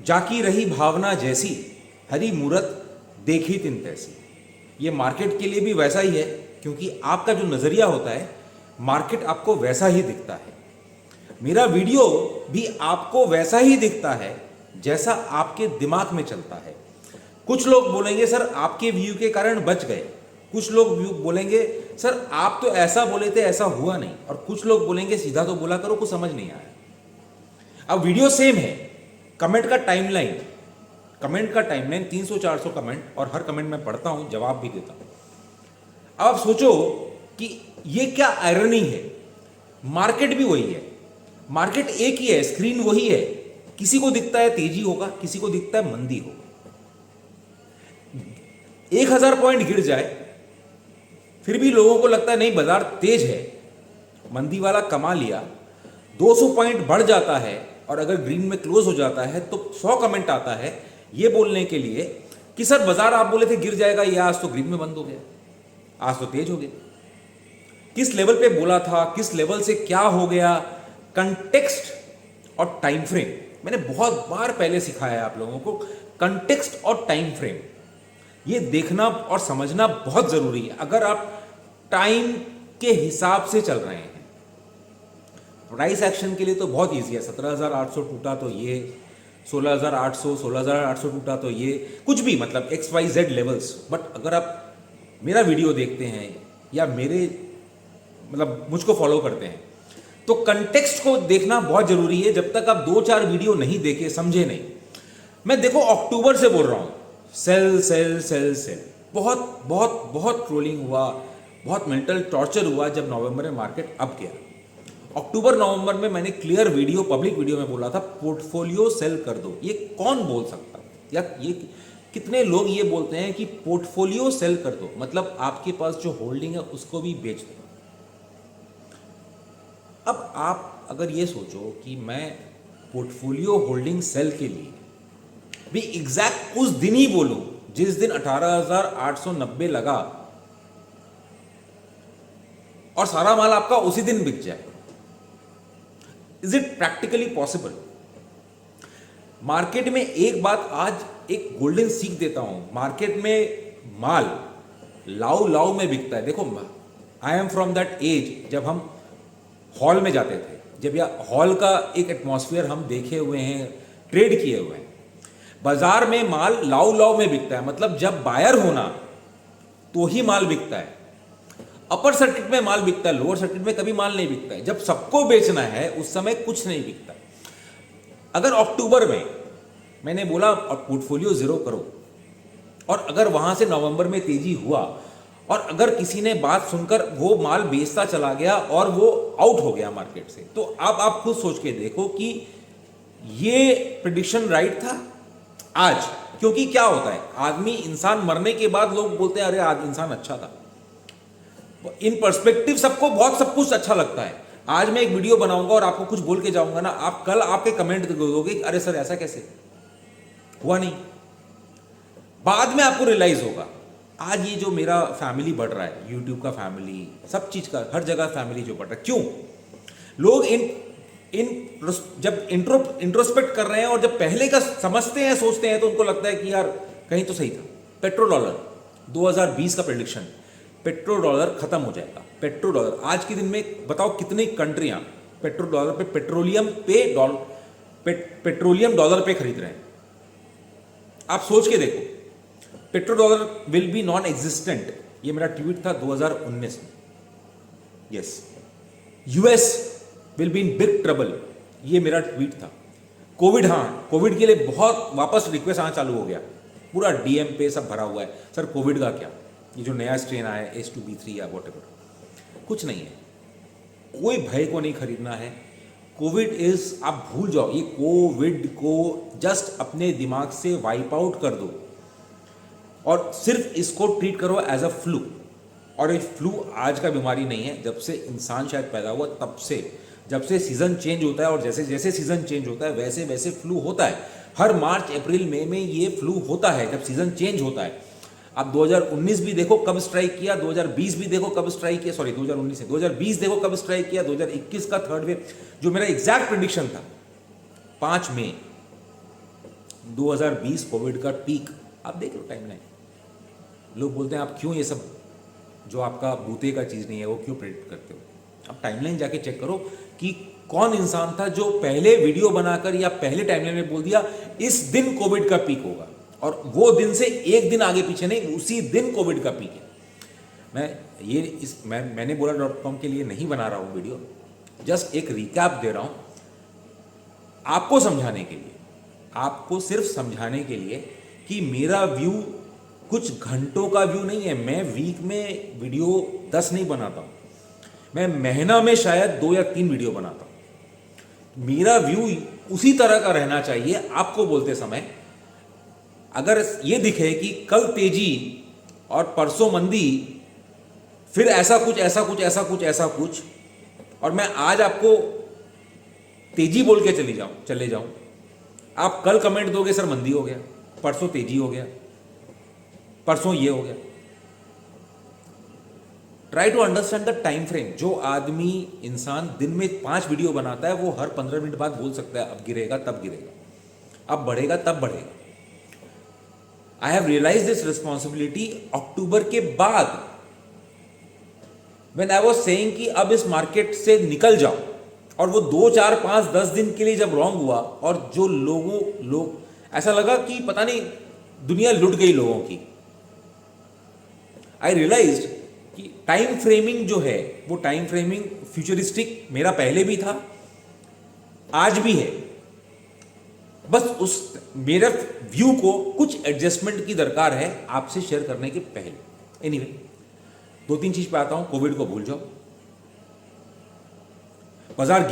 जाकी रही भावना जैसी, हरी मूरत देखी तिन तैसी। ये मार्केट के लिए भी वैसा ही है, क्योंकि आपका जो नज़रिया होता है मार्केट आपको वैसा ही दिखता है। मेरा वीडियो भी आपको वैसा ही दिखता है जैसा आपके दिमाग में चलता है। कुछ लोग बोलेंगे सर आपके व्यू के कारण बच गए, कुछ लोग व्यू बोलेंगे सर आप तो ऐसा बोले थे ऐसा हुआ नहीं, और कुछ लोग बोलेंगे सीधा तो बोला करो, कुछ समझ नहीं आया। अब वीडियो सेम है, कमेंट का टाइमलाइन 300-400 कमेंट, और हर कमेंट में पढ़ता हूं, जवाब भी देता हूं। अब आप सोचो कि ये क्या आयरनी है। मार्केट भी वही है, मार्केट एक ही है, स्क्रीन वही है। किसी को दिखता है तेजी होगा, किसी को दिखता है मंदी होगा। 1000 पॉइंट गिर जाए फिर भी लोगों को लगता है नहीं बाजार तेज है, मंदी वाला कमा लिया। 200 पॉइंट बढ़ जाता है और अगर ग्रीन में क्लोज हो जाता है तो 100 कमेंट आता है ये बोलने के लिए कि सर बाजार आप बोले थे गिर जाएगा, ये आज तो ग्रीन में बंद हो गया, आज तो तेज हो गया। किस लेवल पे बोला था, किस लेवल से क्या हो गया, कंटेक्स्ट और टाइम फ्रेम मैंने बहुत बार पहले सिखाया है आप लोगों को। कंटेक्स्ट और टाइम फ्रेम ये देखना और समझना बहुत जरूरी है अगर आप टाइम के हिसाब से चल रहे हैं। प्राइस एक्शन के लिए तो बहुत इजी है, 17,800 टूटा तो ये, 16,800 टूटा तो ये, कुछ भी मतलब XYZ लेवल्स। बट अगर आप मेरा वीडियो देखते हैं या मेरे मतलब मुझको फॉलो करते हैं तो कंटेक्स्ट को देखना बहुत जरूरी है। जब तक आप 2-4 वीडियो नहीं देखे, समझे नहीं। मैं देखो अक्टूबर से बोल रहा हूं सेल सेल सेल सेल, बहुत बहुत बहुत ट्रोलिंग हुआ, बहुत मेंटल टॉर्चर हुआ जब नवंबर में मार्केट अप गया। अक्टूबर नवंबर में मैंने क्लियर वीडियो, पब्लिक वीडियो में बोला था पोर्टफोलियो सेल कर दो। ये कौन बोल सकता, या ये कितने लोग ये बोलते हैं कि पोर्टफोलियो सेल कर दो, मतलब आपके पास जो होल्डिंग है उसको भी बेच दो। अब आप अगर ये सोचो कि मैं पोर्टफोलियो होल्डिंग सेल के लिए भी एग्जैक्ट उस दिन ही बोलूं जिस दिन 18,890 लगा और सारा माल आपका उसी दिन बिक जाए, is it practically possible? Market में एक बात आज एक गोल्डन सीख देता हूं, मार्केट में माल लाव लाव में बिकता है। देखो I am from that age जब हम हॉल में जाते थे, जब यह हॉल का एक एटमॉस्फेयर हम देखे हुए हैं, ट्रेड किए हुए हैं। बाजार में माल लाव लाव में बिकता है, मतलब जब बायर होना तो ही माल बिकता है। अपर सर्किट में माल बिकता है, लोअर सर्किट में कभी माल नहीं बिकता है। जब सबको बेचना है उस समय कुछ नहीं बिकता। अगर अक्टूबर में मैंने बोला पोर्टफोलियो जीरो करो, और अगर वहां से नवंबर में तेजी हुआ और अगर किसी ने बात सुनकर वो माल बेचता चला गया और वो आउट हो गया मार्केट से, तो अब आप खुद सोच के देखो कि ये प्रेडिक्शन राइट था आज। क्योंकि क्या होता है, आदमी इंसान मरने के बाद लोग बोलते हैं अरे आज इंसान अच्छा था। इन पर्सपेक्टिव सबको बहुत सब कुछ अच्छा लगता है। आज मैं एक वीडियो बनाऊंगा और आपको कुछ बोल के जाऊंगा ना, आप कल आपके कमेंट दोगे अरे सर ऐसा कैसे हुआ, नहीं। बाद में आपको रियलाइज होगा। आज ये जो मेरा फैमिली बढ़ रहा है, यूट्यूब का फैमिली, सब चीज का, हर जगह फैमिली जो बढ़ रहा है, क्यों? लोग जब इंट्रोस्पेक्ट कर रहे हैं और जब पहले का समझते हैं, सोचते हैं, तो उनको लगता है कि यार कहीं तो सही था। पेट्रो डॉलर 2020 का प्रेडिक्शन, पेट्रो डॉलर खत्म हो जाएगा। पेट्रो डॉलर आज के दिन में बताओ कितनी कंट्रियां पेट्रो डॉलर पे, पेट्रोलियम डॉलर पे खरीद रहे हैं। आप सोच के देखो, petro dollar will be non existent. ये मेरा ट्वीट था 2019 में। Yes, US will be in big trouble, ये मेरा ट्वीट था। कोविड, हाँ कोविड के लिए बहुत वापस रिक्वेस्ट आना चालू हो गया, पूरा डीएम पे सब भरा हुआ है। सर कोविड का क्या, ये जो नया स्ट्रेन आया है H2B3 या वॉटेवर, कुछ नहीं है, कोई भय को नहीं खरीदना है। कोविड इज, आप भूल जाओ, ये कोविड को जस्ट अपने दिमाग से वाइप आउट कर दो और सिर्फ इसको ट्रीट करो एज अ फ्लू। और ये फ्लू आज का बीमारी नहीं है, जब से इंसान शायद पैदा हुआ तब से, जब से सीजन चेंज होता है और जैसे जैसे सीजन चेंज होता है वैसे वैसे फ्लू होता है। हर मार्च अप्रैल मई में ये फ्लू होता है जब सीजन चेंज होता है। अब 2019 भी देखो कब स्ट्राइक किया, 2020 भी देखो कब स्ट्राइक किया, सॉरी 2019 से 2020 देखो कब स्ट्राइक किया, 2021 का थर्ड वेव, जो मेरा एग्जैक्ट प्रेडिक्शन था 5 मई 2020 कोविड का पीक, आप देख लो टाइमलाइन। लोग बोलते हैं आप क्यों ये सब जो आपका बूते का चीज़ नहीं है वो क्यों प्रेडिक्ट करते हो? आप टाइमलाइन जाके चेक करो कि कौन इंसान था जो पहले वीडियो बनाकर या पहले टाइमलाइन में बोल दिया इस दिन कोविड का पीक होगा, और वो दिन से एक दिन आगे पीछे नहीं, उसी दिन कोविड का पीक है। मैंने बोला.com के लिए नहीं बना रहा हूँ वीडियो, जस्ट एक रिकैप दे रहा हूँ आपको समझाने के लिए, आपको सिर्फ समझाने के लिए कि मेरा व्यू कुछ घंटों का व्यू नहीं है। मैं वीक में वीडियो 10 नहीं बनाता हूँ, मैं महीना में शायद 2 या 3 वीडियो बनाता हूँ। मेरा व्यू उसी तरह का रहना चाहिए आपको बोलते समय। अगर ये दिखे कि कल तेजी और परसों मंदी, फिर ऐसा कुछ ऐसा कुछ ऐसा कुछ ऐसा कुछ, और मैं आज आपको तेजी बोल के चले जाऊं, आप कल कमेंट दोगे सर मंदी हो गया, परसों तेजी हो गया, परसों ये हो गया। Try to understand the time frame. जो आदमी इंसान दिन में 5 वीडियो बनाता है वो हर 15 मिनट बाद बोल सकता है अब गिरेगा तब गिरेगा, अब बढ़ेगा तब बढ़ेगा। I have realise this responsibility October के बाद, व्हेन आई वाज सेइंग कि अब इस मार्केट से निकल जाओ, और वो 2, 4, 5, 10 दिन के लिए जब रॉन्ग हुआ और जो लोग ऐसा लगा कि पता नहीं दुनिया लुट गई लोगों की, आई रियलाइज्ड कि टाइम फ्रेमिंग जो है वो टाइम फ्रेमिंग फ्यूचरिस्टिक मेरा पहले भी था, आज भी है। बस उस मेरे व्यू को कुछ एडजस्टमेंट की दरकार है आपसे शेयर करने के पहले। एनीवे 2-3 चीज पे आता हूं। कोविड को भूल जाओ, बाजार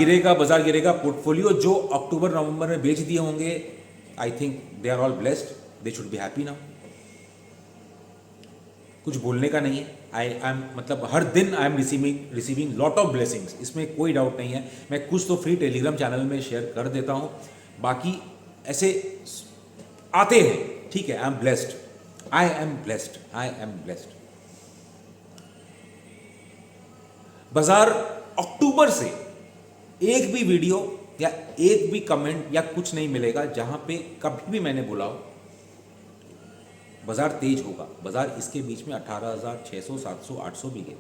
गिरेगा। पोर्टफोलियो जो अक्टूबर नवंबर में बेच दिए होंगे, I think they are all blessed, they should be happy now. कुछ बोलने का नहीं है। आई एम मतलब हर दिन I am receiving lot of blessings, इसमें कोई डाउट नहीं है। मैं कुछ तो फ्री टेलीग्राम चैनल में शेयर कर देता हूं, बाकी ऐसे आते हैं, ठीक है। I am blessed. बाजार अक्टूबर से एक भी वीडियो या एक भी कमेंट या कुछ नहीं मिलेगा जहां पे कभी भी मैंने बोला हो बाजार तेज होगा। बाजार इसके बीच में 18,600, 700, 800 भी गए,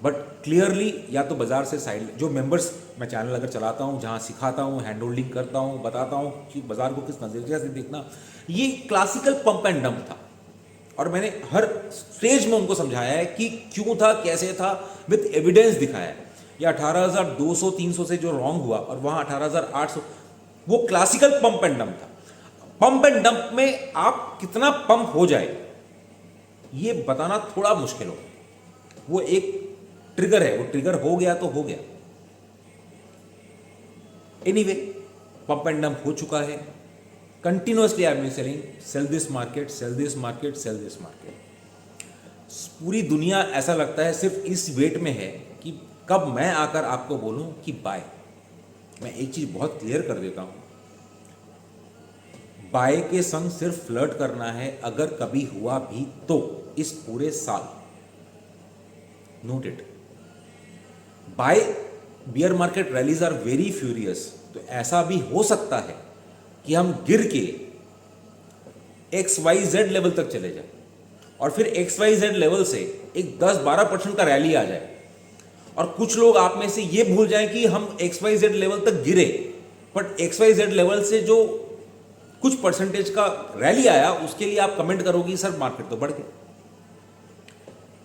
बट क्लियरली या तो बाजार से साइड, जो मेंबर्स मैं चैनल अगर चलाता हूं, जहां सिखाता हूं, हैंड होल्डिंग करता हूं, बताता हूं कि बाजार को किस नजरिए से देखना, ये क्लासिकल पंप एंड डंप था। और मैंने हर स्टेज में उनको समझाया है कि क्यों था, कैसे था, विद एविडेंस दिखाया है। या 18,200, 300 से जो रॉन्ग हुआ और वहां 18,800, वो क्लासिकल पंप एंड डंप था। पंप एंड डंप में आप कितना पंप हो जाए ये बताना थोड़ा मुश्किल हो। वो एक ट्रिगर है, वो ट्रिगर हो गया तो हो गया। एनीवे पंप एंड डंप हो चुका है। Continuously I am selling sell this market. पूरी दुनिया ऐसा लगता है सिर्फ इस वेट में है कि कब मैं आकर आपको बोलूं कि बाय। मैं एक चीज बहुत क्लियर कर देता हूं, बाय के संग सिर्फ फ्लर्ट करना है अगर कभी हुआ भी तो इस पूरे साल। Note it, by bear market rallies are very furious. तो ऐसा भी हो सकता है कि हम गिर के XYZ लेवल तक चले जाए और फिर XYZ लेवल से एक 10-12% का रैली आ जाए, और कुछ लोग आप में से ये भूल जाएं कि हम XYZ लेवल तक गिरे, बट XYZ लेवल से जो कुछ परसेंटेज का रैली आया उसके लिए आप कमेंट करोगे सर मार्केट तो बढ़ गया।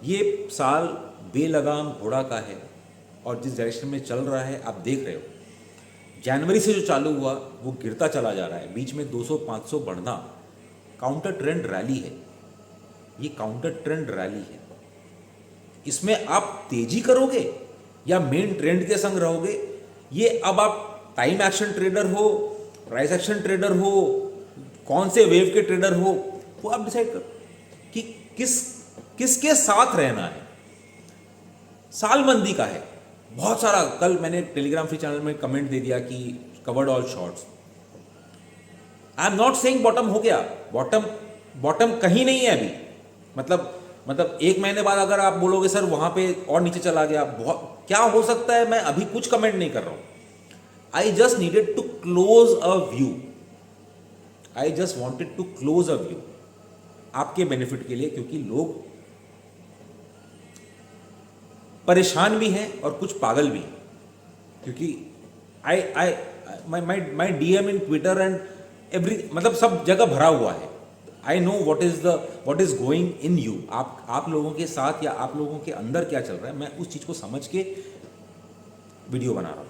ये साल बेलगाम घोड़ा का है और जिस डायरेक्शन में चल रहा है आप देख रहे हो। जनवरी से जो चालू हुआ वो गिरता चला जा रहा है, बीच में 200-500 बढ़ना काउंटर ट्रेंड रैली है। ये काउंटर ट्रेंड रैली है, इसमें आप तेजी करोगे या मेन ट्रेंड के संग रहोगे, ये अब आप टाइम एक्शन ट्रेडर हो, प्राइस एक्शन ट्रेडर हो, कौन से वेव के ट्रेडर हो, वो आप डिसाइड करो कि किसके साथ रहना है। साल मंदी का है बहुत सारा। कल मैंने टेलीग्राम फ्री चैनल में कमेंट दे दिया कि covered all shorts. I am not saying bottom हो गया, बॉटम कहीं नहीं है अभी। मतलब 1 महीने बाद अगर आप बोलोगे सर वहां पे और नीचे चला गया, बहुत क्या हो सकता है, मैं अभी कुछ कमेंट नहीं कर रहा हूं। I just needed to close a view. I just wanted to close a view आपके बेनिफिट के लिए, क्योंकि लोग परेशान भी हैं और कुछ पागल भी हैं, क्योंकि I I my DM in Twitter and every, मतलब सब जगह भरा हुआ है. I know what is going in you. आप लोगों के साथ या आप लोगों के अंदर क्या चल रहा है, मैं उस चीज को समझ के वीडियो बना रहा हूं.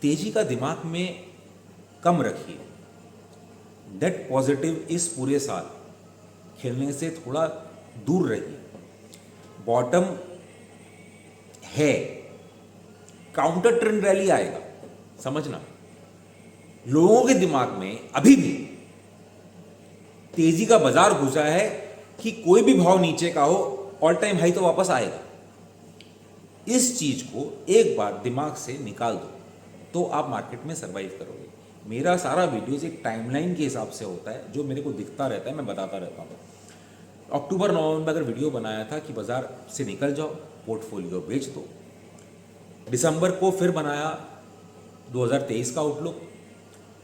तेजी का दिमाग में कम रखिए. नेट पॉजिटिव इस पूरे साल खेलने से थोड़ा दूर रहिए. बॉटम है, काउंटर ट्रेंड रैली आएगा, समझना. लोगों के दिमाग में अभी भी तेजी का बाजार घुसा है कि कोई भी भाव नीचे का हो ऑल टाइम हाई तो वापस आएगा. इस चीज को एक बार दिमाग से निकाल दो तो आप मार्केट में सरवाइव करोगे. मेरा सारा वीडियोस एक टाइमलाइन के हिसाब से होता है, जो मेरे को दिखता रहता है मैं बताता रहता हूँ. अक्टूबर नवंबर में अगर वीडियो बनाया था कि बाजार से निकल जाओ, पोर्टफोलियो बेच दो. दिसंबर को फिर बनाया 2023 का आउटलुक.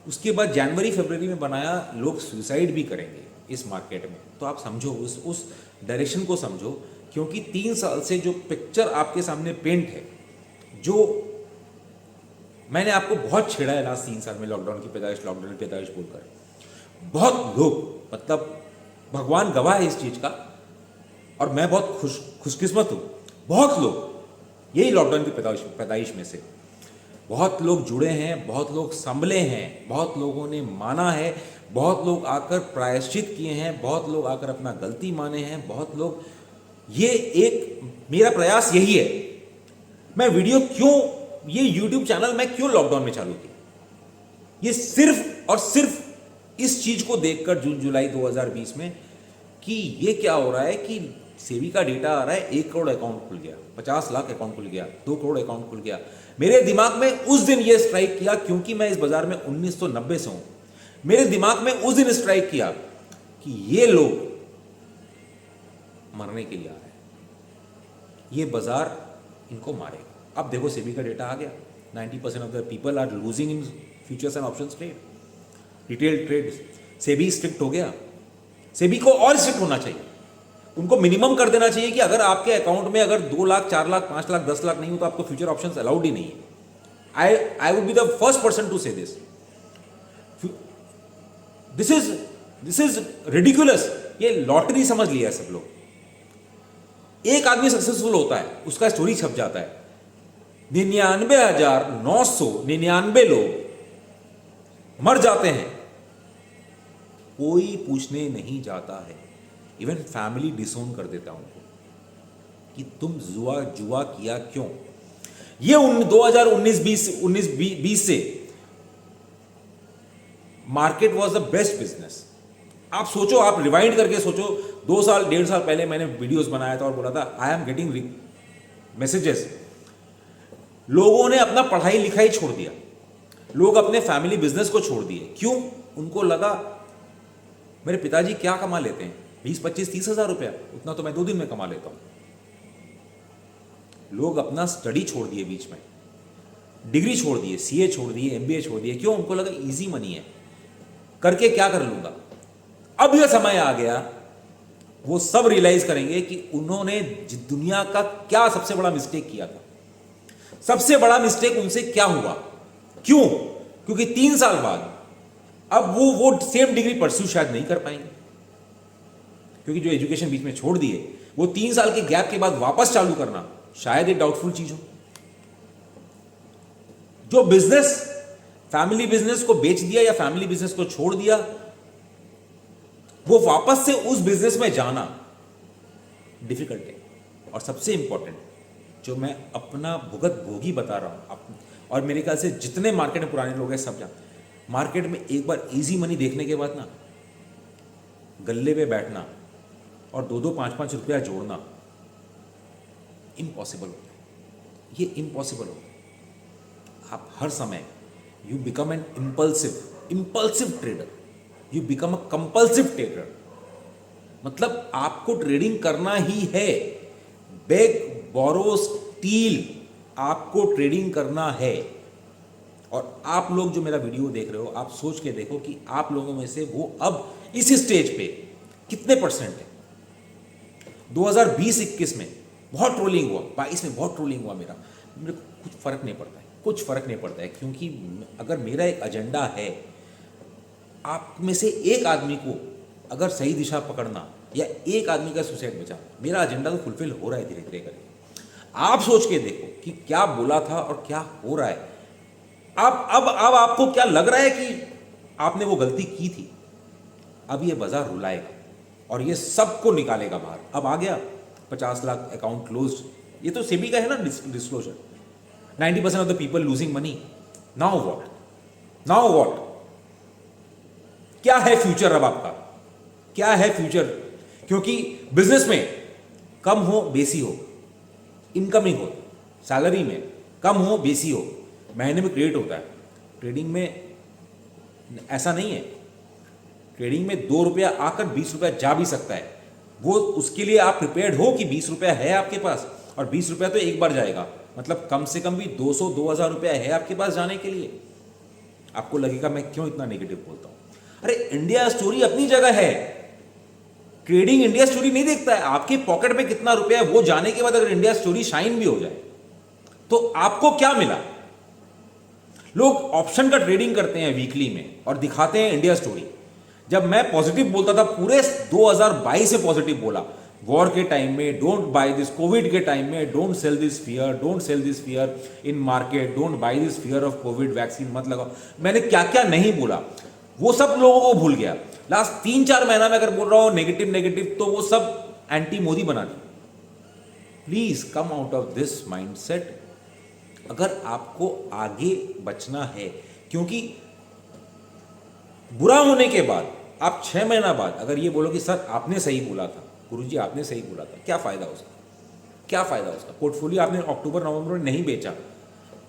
उसके बाद जनवरी फरवरी में बनाया लोग सुसाइड भी करेंगे इस मार्केट में. तो आप समझो, उस डायरेक्शन को समझो, क्योंकि 3 साल से जो पिक्चर आपके सामने पेंट है, जो मैंने आपको बहुत छेड़ा है लास्ट 3 साल में, लॉकडाउन की पैदाइश बोलकर. बहुत लोग, मतलब भगवान गवाह है इस चीज का, और मैं बहुत खुशकिस्मत हूं. बहुत लोग यही लॉकडाउन की पैदाइश में से बहुत लोग जुड़े हैं, बहुत लोग संभले हैं, बहुत लोगों ने माना है, बहुत लोग आकर प्रायश्चित किए हैं, बहुत लोग आकर अपना गलती माने हैं, बहुत लोग. ये एक मेरा प्रयास यही है. मैं वीडियो क्यों, ये YouTube चैनल मैं क्यों लॉकडाउन में चालू किया, ये सिर्फ और सिर्फ इस चीज को देखकर जून जुलाई 2020 में कि ये क्या हो रहा है कि सेबी का डेटा आ रहा है 1 करोड़ अकाउंट खुल गया, 50 लाख अकाउंट खुल गया, 2 करोड़ अकाउंट खुल गया. मेरे दिमाग में उस दिन ये स्ट्राइक किया, क्योंकि मैं इस बाजार में 1990 से हूं. मेरे दिमाग में उस दिन स्ट्राइक किया कि ये लोग मरने के लिए आ रहे हैं, ये बाजार इनको मारेगा. अब देखो सेबी का डेटा आ गया, 90% of the people are losing in futures and options trade, retail trade. SEBI strict हो गया. सेबी को और स्ट्रिक्ट होना चाहिए. उनको मिनिमम कर देना चाहिए कि अगर आपके अकाउंट में अगर 2 लाख, 4 लाख, 5 लाख, 10 लाख नहीं हो तो आपको फ्यूचर ऑप्शंस अलाउड ही नहीं है. I would be the first person to say this. This is ridiculous. ये लॉटरी समझ लिया है सब लोग. एक आदमी सक्सेसफुल होता है, उसका स्टोरी छप जाता है, 99,999 लोग मर जाते हैं, कोई पूछने नहीं जाता है. इवन फैमिली डिसोन कर देता उनको कि तुम जुआ किया क्यों. ये 2019-20 से market was the best business. आप सोचो, आप रिवाइंड करके सोचो, 2 साल 1.5 साल पहले मैंने वीडियोस बनाया था और बोला था आई एम गेटिंग मैसेजेस. लोगों ने अपना पढ़ाई लिखाई छोड़ दिया, लोग अपने फैमिली बिजनेस को छोड़ दिए. क्यों? उनको लगा मेरे पिताजी क्या कमा लेते हैं, 20, 25, 30 हजार रुपया, उतना तो मैं 2 दिन में कमा लेता हूं. लोग अपना स्टडी छोड़ दिए, बीच में डिग्री छोड़ दिए, सीए छोड़ दिए, एमबीए छोड़ दिए. क्यों? उनको लगा इजी मनी है, करके क्या कर लूंगा. अब यह समय आ गया, वो सब रियलाइज करेंगे कि उन्होंने दुनिया का क्या सबसे बड़ा मिस्टेक किया था. सबसे बड़ा मिस्टेक उनसे क्या हुआ. क्यों? क्योंकि 3 साल बाद अब वो सेम डिग्री परस्यू शायद नहीं कर पाएंगे, क्योंकि जो एजुकेशन बीच में छोड़ दिए, वो 3 साल के गैप के बाद वापस चालू करना शायद एक डाउटफुल चीज हो. जो बिजनेस, फैमिली बिजनेस को बेच दिया या फैमिली बिजनेस को छोड़ दिया, वो वापस से उस बिजनेस में जाना डिफिकल्ट है. और सबसे इंपॉर्टेंट, जो मैं अपना भुगत भोगी बता रहा हूं, और मेरे ख्याल से जितने मार्केट में पुराने लोग हैं सब जानते, मार्केट में एक बार इजी मनी देखने के बाद ना, गल्ले पे बैठना और 2-2, 5-5 रुपया जोड़ना इम्पॉसिबल होता है. ये इम्पॉसिबल होता है. आप हर समय you become an impulsive trader, you become a compulsive trader. मतलब आपको ट्रेडिंग करना ही है. बेग, बोरो, स्टील, आपको ट्रेडिंग करना है. और आप लोग जो मेरा वीडियो देख रहे हो, आप सोच के देखो कि आप लोगों में से वो अब इस स्टेज पे कितने परसेंट है। 2020-21 में बहुत ट्रोलिंग हुआ, 22 में बहुत ट्रोलिंग हुआ, मेरे को कुछ फर्क नहीं पड़ता है, कुछ फर्क नहीं पड़ता है, क्योंकि अगर मेरा एक एजेंडा है, आप में से एक आदमी को अगर सही दिशा पकड़ना या एक आदमी का सुसाइड बचाना, मेरा एजेंडा तो फुलफिल हो रहा है धीरे धीरे करके। आप सोच के देखो कि क्या बोला था और क्या हो रहा है। अब आपको क्या लग रहा है कि आपने वो गलती की थी? अब ये बाजार रुलाएगा और ये सबको निकालेगा बाहर। अब आ गया 50 लाख अकाउंट क्लोज्ड, ये तो सेबी का है ना disclosure. 90% of the people losing money. Now what? Now what? क्या है फ्यूचर अब आपका? क्या है फ्यूचर? क्योंकि बिजनेस में कम हो बेसी हो, इनकमिंग हो, सैलरी में कम हो बेसी हो, महीने में क्रिएट होता है। ट्रेडिंग में ऐसा नहीं है। ट्रेडिंग में 2 रुपया आकर 20 रुपया जा भी सकता है। वो उसके लिए आप प्रिपेयर्ड हो कि 20 रुपया है आपके पास, और 20 रुपया तो एक बार जाएगा, मतलब कम से कम भी 200-2000 रुपया है आपके पास जाने के लिए। आपको लगेगा मैं क्यों इतना नेगेटिव बोलता हूं? अरे इंडिया स्टोरी अपनी जगह है, ट्रेडिंग इंडिया स्टोरी नहीं देखता है। आपके पॉकेट में कितना रुपया है वो जाने के बाद अगर इंडिया स्टोरी शाइन भी हो जाए तो आपको क्या मिला? लोग ऑप्शन का ट्रेडिंग करते हैं वीकली में और दिखाते हैं इंडिया स्टोरी। जब मैं पॉजिटिव बोलता था, पूरे 2022 में पॉजिटिव बोला, वॉर के टाइम में डोंट बाय दिस, कोविड के टाइम में don't sell this fear, don't sell this fear in market, don't by this fear of Covid, vaccine मत लगाओ। मैंने क्या क्या नहीं बोला, वो सब लोगों को भूल गया। लास्ट 3-4 महीना में अगर बोल रहा हूं नेगेटिव, तो वो सब एंटी मोदी बना दी। Please come out of this mindset अगर आपको आगे बचना है। क्योंकि बुरा होने के बाद आप 6 महीना बाद अगर ये बोलो कि सर आपने सही बोला था, गुरुजी आपने सही बोला था, क्या फायदा उसका? क्या फायदा उसका? पोर्टफोलियो आपने अक्टूबर नवंबर में नहीं बेचा,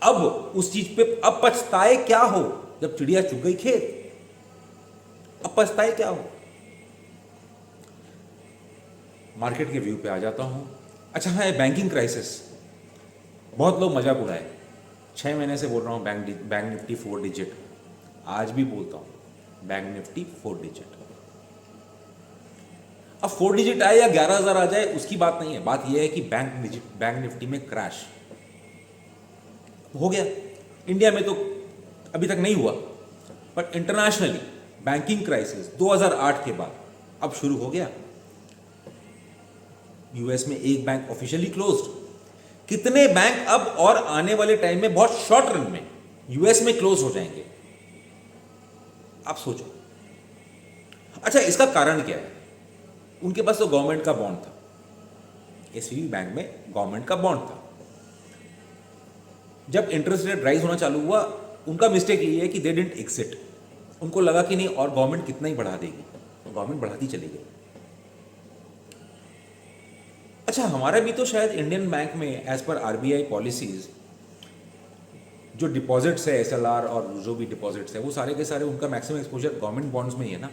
अब उस चीज पे अब पछताए क्या हो? जब चिड़िया चुग गई खेत, अब पछताए क्या हो? मार्केट के व्यू पे आ जाता हूं। अच्छा है, बैंकिंग क्राइसिस, बहुत लोग मजाक उड़ाए। 6 महीने से बोल रहा हूं बैंक निफ्टी 4 डिजिट, आज भी बोलता हूं बैंक निफ्टी 4 डिजिट। अब 4 डिजिट आए या 11,000 आ जाए उसकी बात नहीं है, बात यह है कि बैंक निफ्टी में क्रैश हो गया। इंडिया में तो अभी तक नहीं हुआ, बट इंटरनेशनली बैंकिंग क्राइसिस 2008 के बाद अब शुरू हो गया। यूएस में एक बैंक ऑफिशियली क्लोज्ड, कितने बैंक अब और आने वाले टाइम में बहुत शॉर्ट रन में यूएस में क्लोज हो जाएंगे, आप सोचो। अच्छा, इसका कारण क्या है? उनके पास तो गवर्नमेंट का बॉन्ड था, एसवीबी बैंक में गवर्नमेंट का बॉन्ड था। जब इंटरेस्ट रेट राइज होना चालू हुआ, उनका मिस्टेक ये है कि दे डिडंट एग्जिट। उनको लगा कि नहीं और गवर्नमेंट कितना ही बढ़ा देगी, गवर्नमेंट बढ़ाती चली गई। अच्छा, हमारा भी तो शायद इंडियन बैंक में एज पर आरबीआई पॉलिसीज जो डिपॉजिट्स है, एसएलआर और जो भी डिपॉजिट्स है, वो सारे के सारे उनका मैक्सिमम एक्सपोजर गवर्नमेंट बॉन्ड्स में ही है ना,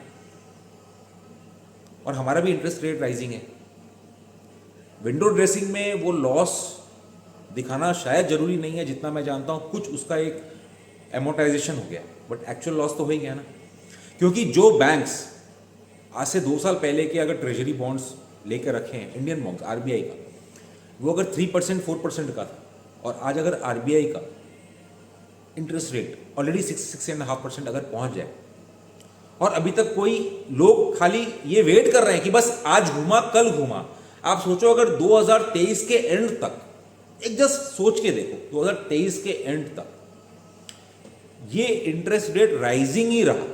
और हमारा भी इंटरेस्ट रेट राइजिंग है। विंडो ड्रेसिंग में वो लॉस दिखाना शायद जरूरी नहीं है, जितना मैं जानता हूं कुछ उसका एक एमोटाइजेशन हो गया, बट एक्चुअल लॉस तो हो ही गया ना। क्योंकि जो बैंक्स आज से 2 साल पहले के अगर ट्रेजरी बॉन्ड्स लेकर रखे हैं, इंडियन बॉन्ड्स आरबीआई का, वो अगर 3% 4% का था, और आज अगर आरबीआई का इंटरेस्ट रेट ऑलरेडी 6.5% अगर पहुंच जाए, और अभी तक कोई लोग खाली ये वेट कर रहे हैं कि बस आज घूमा कल घूमा। आप सोचो अगर 2023 के एंड तक, एक जस्ट सोच के देखो, 2023 के एंड तक ये इंटरेस्ट रेट राइजिंग ही रहा,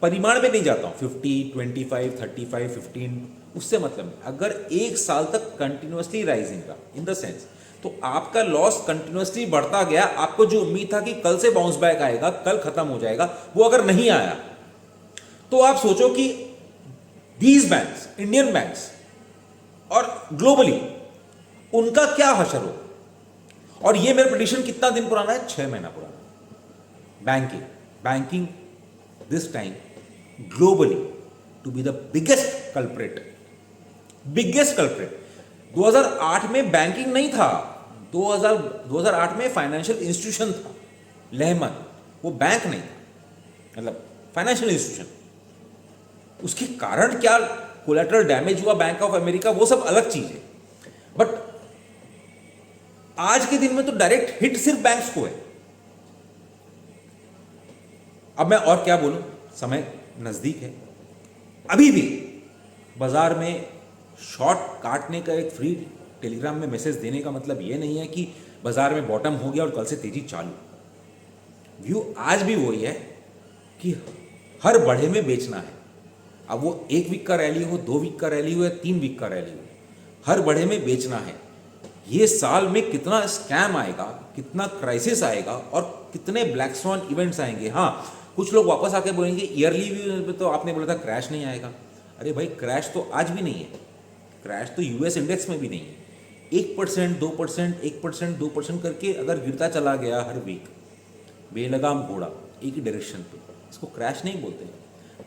परिमाण में नहीं जाता हूं 50, 25, 35, 15, उससे मतलब नहीं। अगर एक साल तक कंटिन्यूअसली राइजिंग रहा, इन द सेंस, तो आपका लॉस कंटिन्यूअसली बढ़ता गया। आपको जो उम्मीद था कि कल से बाउंस बैक आएगा, कल खत्म हो जाएगा, वो अगर नहीं आया, तो आप सोचो कि दीज बैंक्स, इंडियन बैंक्स और ग्लोबली, उनका क्या हशर हो। और ये मेरा प्रेडिक्शन कितना दिन पुराना है? 6 महीना पुराना। Banking this time globally to be the biggest culprit. 2008 में बैंकिंग नहीं था, 2008 में फाइनेंशियल इंस्टीट्यूशन था लेहमन, वो बैंक नहीं था, मतलब फाइनेंशियल इंस्टीट्यूशन। उसके कारण क्या कोलैटरल डैमेज हुआ बैंक ऑफ अमेरिका, वो सब अलग चीज है। बट आज के दिन में तो डायरेक्ट हिट सिर्फ बैंक्स को है। अब मैं और क्या बोलूं, समय नजदीक है। अभी भी बाजार में शॉर्ट काटने का एक फ्री टेलीग्राम में मैसेज देने का मतलब यह नहीं है कि बाजार में बॉटम हो गया और कल से तेजी चालू। व्यू आज भी वही है कि हर बढ़े में बेचना है। अब वो 1 वीक का रैली हो, 2 वीक का रैली हो या 3 वीक का रैली हो, हर बढ़े में बेचना है। ये साल में कितना स्कैम आएगा, कितना क्राइसिस आएगा और कितने ब्लैक स्वॉन इवेंट्स आएंगे। हाँ, कुछ लोग वापस आके बोलेंगे ईयरली व्यू में तो आपने बोला था क्रैश नहीं आएगा। अरे भाई, क्रैश तो आज भी नहीं है, क्रैश तो यूएस इंडेक्स में भी नहीं है। 1%, 2%, 1%, 2% करके अगर गिरता चला गया हर वीक, बेलगाम घोड़ा एक ही डायरेक्शन पे, इसको क्रैश नहीं बोलते।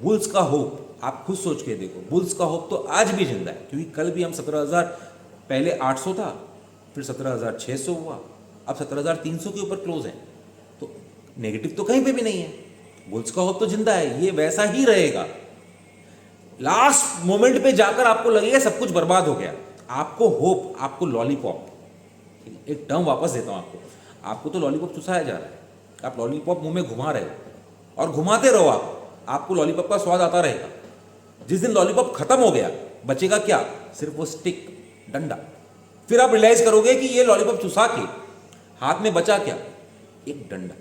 बुल्स का होप आप खुद सोच के देखो, बुल्स का होप तो आज भी जिंदा है, क्योंकि कल भी हम 17,000, पहले 800 था, फिर 17,600 हुआ, अब 17,300 के ऊपर क्लोज है। तो नेगेटिव तो कहीं पे भी नहीं है, बुल्स का होप तो जिंदा है, ये वैसा ही रहेगा। लास्ट मोमेंट पे जाकर आपको लगेगा सब कुछ बर्बाद हो गया, आपको होप, आपको लॉलीपॉप, एक टर्म वापस देता हूं आपको तो लॉलीपॉप चुसाया जा रहा है, आप लॉलीपॉप मुंह में घुमा रहे हो और घुमाते रहो, आपको लॉलीपॉप का स्वाद आता रहेगा। जिस दिन लॉलीपॉप खत्म हो गया, बचेगा क्या? सिर्फ वो स्टिक, डंडा। फिर आप रियलाइज करोगे कि ये लॉलीपॉप चुसा के हाथ में बचा क्या? एक डंडा,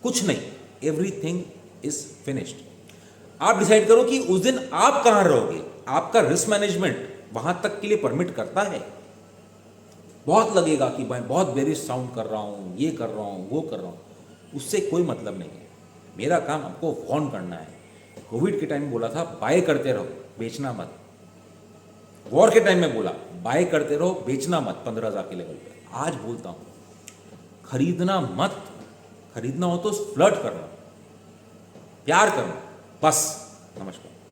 कुछ नहीं। Everything is finished. आप डिसाइड करो कि उस दिन आप कहां रहोगे। आपका रिस्क मैनेजमेंट वहां तक के लिए परमिट करता है। बहुत लगेगा कि भाई बहुत बेरिश साउंड कर रहा हूं, ये कर रहा हूं, वो कर रहा हूं, उससे कोई मतलब नहीं है। मेरा काम आपको वॉर्न करना है। कोविड के टाइम में बोला था बाय करते रहो, बेचना मत। वॉर के टाइम में बोला बाय करते रहो, बेचना मत 15,000 के लेवल पे। आज बोलता हूं खरीदना मत, खरीदना हो तो फ्लर्ट करना, प्यार करना, बस। नमस्कार।